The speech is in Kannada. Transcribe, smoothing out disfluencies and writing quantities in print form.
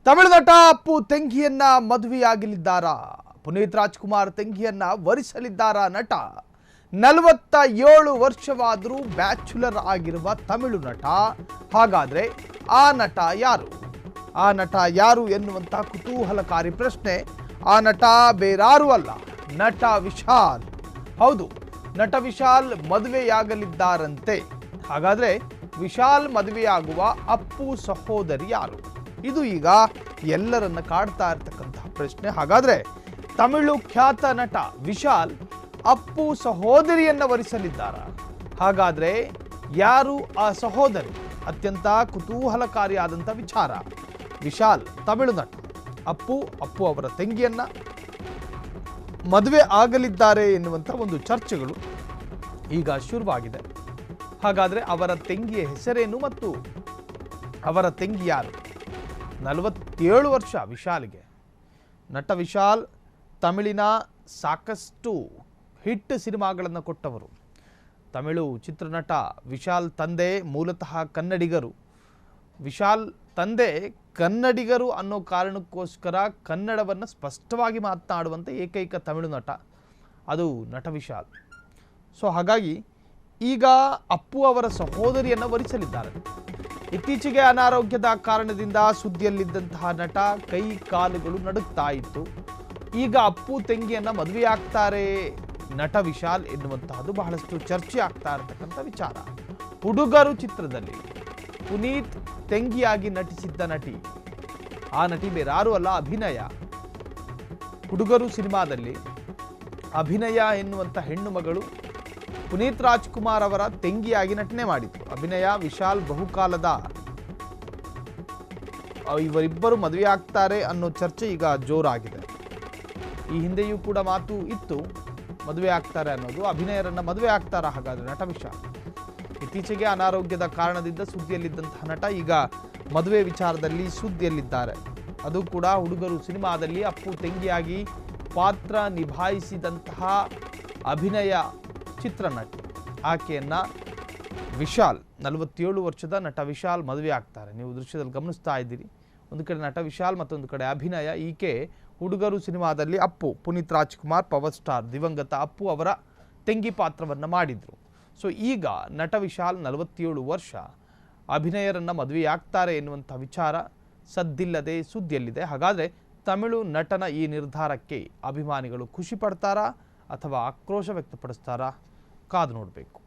ತಮಿಳುನಟ ಅಪ್ಪು ತಂಗಿಯನ್ನ ಮದುವೆಯಾಗಲಿದ್ದಾರಾ? ಪುನೀತ್ ರಾಜ್ಕುಮಾರ್ ತಂಗಿಯನ್ನ ವರಿಸಲಿದ್ದಾರಾ ನಟ? 47 ವರ್ಷವಾದರೂ ಬ್ಯಾಚುಲರ್ ಆಗಿರುವ ತಮಿಳು ನಟ. ಹಾಗಾದ್ರೆ ಆ ನಟ ಯಾರು? ಆ ನಟ ಯಾರು ಎನ್ನುವಂತ ಕುತೂಹಲಕಾರಿ ಪ್ರಶ್ನೆ. ಆ ನಟ ಬೇರಾರೂ ಅಲ್ಲ, ನಟ ವಿಶಾಲ್. ಹೌದು, ನಟ ವಿಶಾಲ್ ಮದುವೆಯಾಗಲಿದ್ದಾರಂತೆ. ಹಾಗಾದ್ರೆ ವಿಶಾಲ್ ಮದುವೆಯಾಗುವ ಅಪ್ಪು ಸಹೋದರಿ ಯಾರು? ಇದು ಈಗ ಎಲ್ಲರನ್ನ ಕಾಡ್ತಾ ಇರತಕ್ಕಂತಹ ಪ್ರಶ್ನೆ. ಹಾಗಾದ್ರೆ ತಮಿಳು ಖ್ಯಾತ ನಟ ವಿಶಾಲ್ ಅಪ್ಪು ಸಹೋದರಿಯನ್ನ ವರಿಸಲಿದ್ದಾರ? ಹಾಗಾದ್ರೆ ಯಾರು ಆ ಸಹೋದರಿ? ಅತ್ಯಂತ ಕುತೂಹಲಕಾರಿಯಾದಂಥ ವಿಚಾರ. ವಿಶಾಲ್ ತಮಿಳು ನಟ ಅಪ್ಪು ಅವರ ತಂಗಿಯನ್ನ ಮದುವೆ ಆಗಲಿದ್ದಾರೆ ಎನ್ನುವಂಥ ಒಂದು ಚರ್ಚೆಗಳು ಈಗ ಶುರುವಾಗಿದೆ. ಹಾಗಾದ್ರೆ ಅವರ ತಂಗಿಯ ಹೆಸರೇನು ಮತ್ತು ಅವರ ತಂಗಿ ಯಾರು? 47 ವರ್ಷ ವಿಶಾಲ್ಗೆ. ನಟ ವಿಶಾಲ್ ತಮಿಳಿನ ಸಾಕಷ್ಟು ಹಿಟ್ ಸಿನಿಮಾಗಳನ್ನು ಕೊಟ್ಟವರು. ತಮಿಳು ಚಿತ್ರನಟ ವಿಶಾಲ್ ತಂದೆ ಮೂಲತಃ ಕನ್ನಡಿಗರು. ವಿಶಾಲ್ ತಂದೆ ಕನ್ನಡಿಗರು ಅನ್ನೋ ಕಾರಣಕ್ಕೋಸ್ಕರ ಕನ್ನಡವನ್ನು ಸ್ಪಷ್ಟವಾಗಿ ಮಾತನಾಡುವಂಥ ಏಕೈಕ ತಮಿಳು ನಟ ಅದು ನಟ ವಿಶಾಲ್. ಸೊ ಹಾಗಾಗಿ ಈಗ ಅಪ್ಪು ಅವರ ಸಹೋದರಿಯನ್ನು ವರಿಸಲಿದ್ದಾರೆ. ಇತ್ತೀಚೆಗೆ ಅನಾರೋಗ್ಯದ ಕಾರಣದಿಂದ ಸುದ್ದಿಯಲ್ಲಿದ್ದಂತಹ ನಟ ಕೈ ಕಾಲುಗಳು ನಡುಗ್ತಾ ಇತ್ತು. ಈಗ ಅಪ್ಪು ತಂಗಿಯನ್ನ ಮದುವೆಯಾಗ್ತಾರೆ ನಟ ವಿಶಾಲ್ ಎನ್ನುವಂತಹದ್ದು ಬಹಳಷ್ಟು ಚರ್ಚೆ ಆಗ್ತಾ ಇರತಕ್ಕಂಥ ವಿಚಾರ. ಹುಡುಗರು ಚಿತ್ರದಲ್ಲಿ ಪುನೀತ್ ತಂಗಿಯಾಗಿ ನಟಿಸಿದ್ದ ನಟಿ, ಆ ನಟಿ ಬೇರಾರೂ ಅಲ್ಲ, ಅಭಿನಯ. ಹುಡುಗರು ಸಿನಿಮಾದಲ್ಲಿ ಅಭಿನಯ ಎನ್ನುವಂಥ ಹೆಣ್ಣು ಮಗಳು ಪುನೀತ್ ರಾಜ್ಕುಮಾರ್ ಅವರ ತಂಗಿಯಾಗಿ ನಟನೆ ಮಾಡಿದ್ರು. ಅಭಿನಯ ವಿಶಾಲ್ ಬಹುಕಾಲದ ಇವರಿಬ್ಬರು ಮದುವೆ ಆಗ್ತಾರೆ ಅನ್ನೋ ಚರ್ಚೆ ಈಗ ಜೋರಾಗಿದೆ. ಈ ಹಿಂದೆಯೂ ಕೂಡ ಮಾತು ಇತ್ತು ಮದುವೆ ಆಗ್ತಾರೆ ಅನ್ನೋದು. ಅಭಿನಯರನ್ನ ಮದುವೆ ಆಗ್ತಾರ ಹಾಗಾದ್ರೆ ನಟ ವಿಶಾಲ್? ಇತ್ತೀಚೆಗೆ ಅನಾರೋಗ್ಯದ ಕಾರಣದಿಂದ ಸುದ್ದಿಯಲ್ಲಿದ್ದಂತಹ ನಟ ಈಗ ಮದುವೆ ವಿಚಾರದಲ್ಲಿ ಸುದ್ದಿಯಲ್ಲಿದ್ದಾರೆ. ಅದು ಕೂಡ ಹುಡುಗರು ಸಿನಿಮಾದಲ್ಲಿ ಅಪ್ಪು ತಂಗಿಯಾಗಿ ಪಾತ್ರ ನಿಭಾಯಿಸಿದಂತಹ ಅಭಿನಯ ಚಿತ್ರನಟಿ. ಆಕೆಯನ್ನ ವಿಶಾಲ್ 47 ವರ್ಷದ ನಟ ವಿಶಾಲ್ ಮದುವೆ ಆಗ್ತಾರೆ. ನೀವು ದೃಶ್ಯದಲ್ಲಿ ಗಮನಿಸ್ತಾ ಇದ್ದೀರಿ. ಒಂದು ಕಡೆ ನಟ ವಿಶಾಲ್, ಮತ್ತೊಂದು ಕಡೆ ಅಭಿನಯ. ಈಕೆ ಹುಡುಗರು ಸಿನಿಮಾದಲ್ಲಿ ಅಪ್ಪು, ಪುನೀತ್ ರಾಜ್ಕುಮಾರ್ ಪವರ್ ಸ್ಟಾರ್ ದಿವಂಗತ ಅಪ್ಪು ಅವರ ತಂಗಿ ಪಾತ್ರವನ್ನು ಮಾಡಿದ್ರು. ಸೊ ಈಗ ನಟ ವಿಶಾಲ್ 47 ವರ್ಷ ಅಭಿನಯರನ್ನ ಮದುವೆಯಾಗ್ತಾರೆ ಎನ್ನುವಂಥ ವಿಚಾರ ಸದ್ದಿಲ್ಲದೆ ಸುದ್ದಿಯಲ್ಲಿದೆ. ಹಾಗಾದರೆ ತಮಿಳು ನಟನ ಈ ನಿರ್ಧಾರಕ್ಕೆ ಅಭಿಮಾನಿಗಳು ಖುಷಿ ಪಡ್ತಾರಾ ಅಥವಾ ಆಕ್ರೋಶ ವ್ಯಕ್ತಪಡಿಸ್ತಾರಾ? ಕಾದು ನೋಡಬೇಕು.